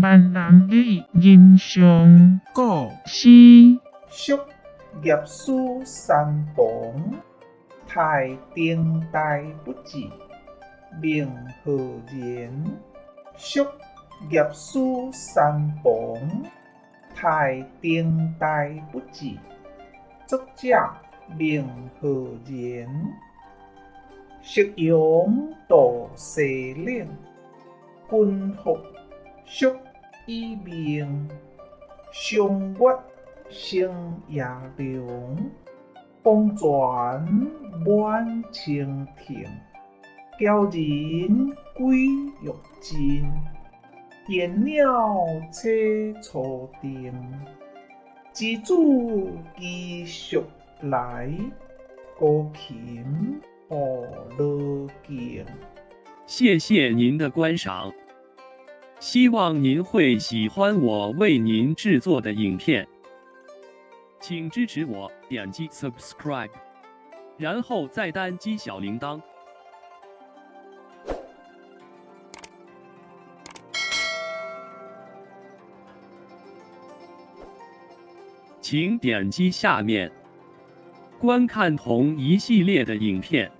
万人的印象，古诗宿业书三房，太丁代不至，名何然？宿业书三房，太丁代不至，作者名何然？夕阳渡西岭，君服宿以命。上月升夜凉，风泉满清庭。娇人归玉尽，燕鸟栖初定。知主继续来，歌琴何乐境。谢谢您的观赏，希望您会喜欢我为您制作的影片，请支持我，点击 subscribe， 然后再单击小铃铛。请点击下面观看同一系列的影片。